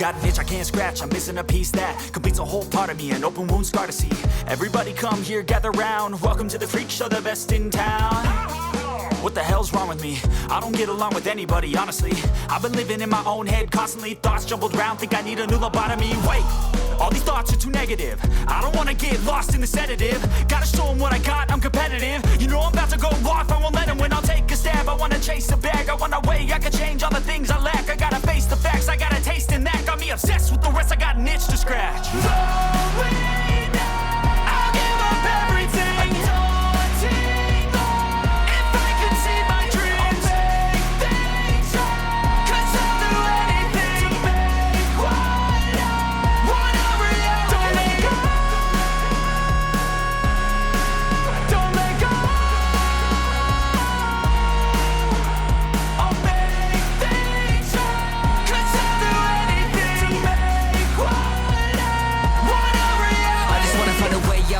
got an itch I can't scratch, I'm missing a piece that completes a whole part of me, an open wound scar to see. Everybody come here, gather round, welcome to the freak show, the best in town. What the hell's wrong with me? I don't get along with anybody, honestly. I've been living in my own head constantly, thoughts jumbled around, think I need a new lobotomy. Wait, all these thoughts are too negative. I don't wanna get lost in the sedative. Gotta show them what I got, I'm competitive. You know I'm about to go off, I won't let them win, I'll take a stab. I wanna chase a bag, I wanna weigh, I can change all the things I lack. I gotta face the facts, I got a taste in that. Got me obsessed with the rest, I got an itch to scratch. I'll give up everything.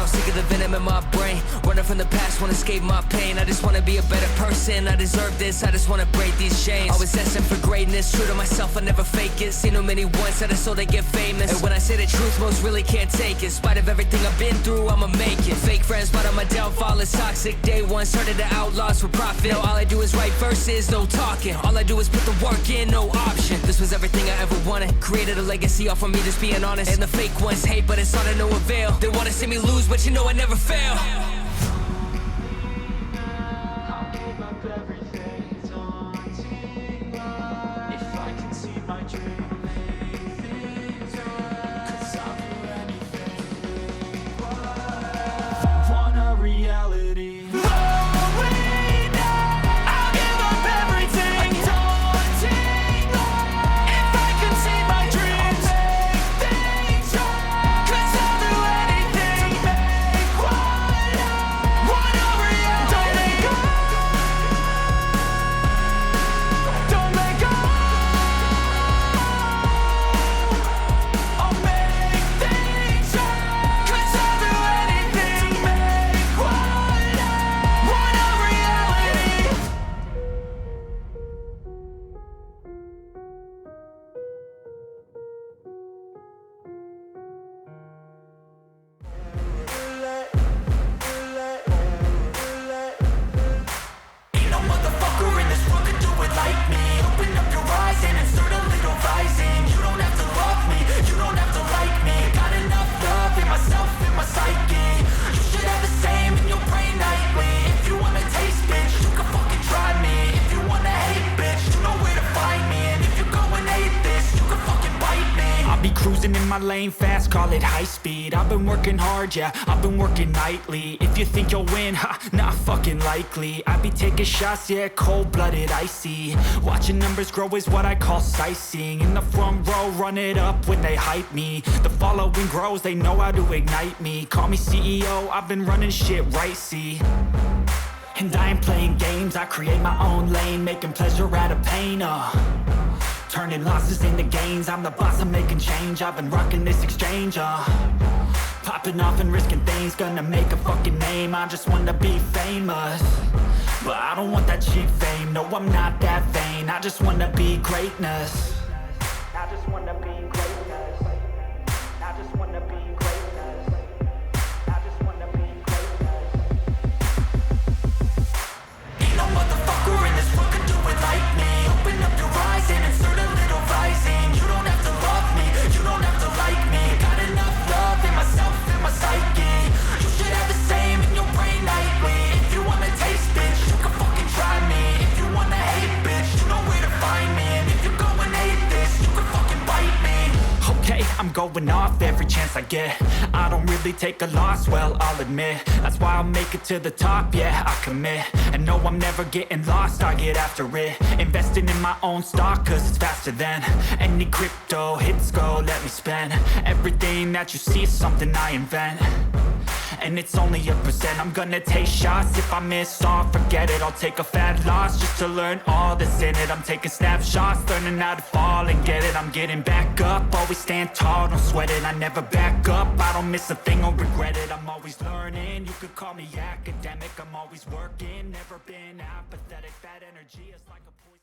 Sick of the venom in my brain, running from the past, wanna escape my pain. I just wanna be a better person, I deserve this, I just wanna break these chains. Always asking for greatness, true to myself, I never fake it. Seen too many once that I so they get famous. And when I say the truth, most really can't take it. In spite of everything I've been through, I'ma make it. Fake friends, but on my downfall is toxic. Day one, started the outlaws for profit. Now all I do is write verses, no talking. All I do is put the work in, no option. This was everything I ever wanted, created a legacy off of me just being honest. And the fake ones hate, but it's all to no avail. They wanna see me lose, but you know I never fail. Cruising in my lane fast, call it high speed. I've been working hard, yeah, I've been working nightly. If you think you'll win, ha, not fucking likely. I be taking shots, yeah, cold-blooded, icy. Watching numbers grow is what I call sightseeing. In the front row, run it up when they hype me. The following grows, they know how to ignite me. Call me CEO, I've been running shit right, see. And I ain't playing games, I create my own lane, making pleasure out of pain, turning losses into gains, I'm the boss, I'm making change. I've been rocking this exchange, popping off and risking things, gonna make a fucking name. I just wanna be famous, but I don't want that cheap fame. No, I'm not that vain, I just wanna be greatness. I just wanna be greatness. I just wanna be greatness. I just wanna be greatness. Ain't no motherfucker in this world could do it like me. Open up your eyes and insert a little rising. You don't have to love me, you don't have to like me. Got enough love in myself, in my psyche. You should have the same in your brain nightly. If you wanna taste, bitch, you can fucking try me. If you wanna hate, bitch, you know where to find me. And if you go and hate this, you can fucking bite me. Okay, I'm going off every chance I get. I don't really take a loss, well, I'll admit. That's why I'll make it to the top, yeah, I commit. And no, I'm never getting lost, I get after it. Investing in my own stock, cause it's faster than any crypto hits go, let me spend. Everything that you see is something I invent. And it's only a percent. I'm gonna take shots. If I miss all, forget it. I'll take a fat loss just to learn all that's in it. I'm taking snapshots, learning how to fall and get it. I'm getting back up, always stand tall, don't sweat it. I never back up, I don't miss a thing or regret it. I'm always learning, you could call me academic. I'm always working, never been apathetic. That energy is like a poison.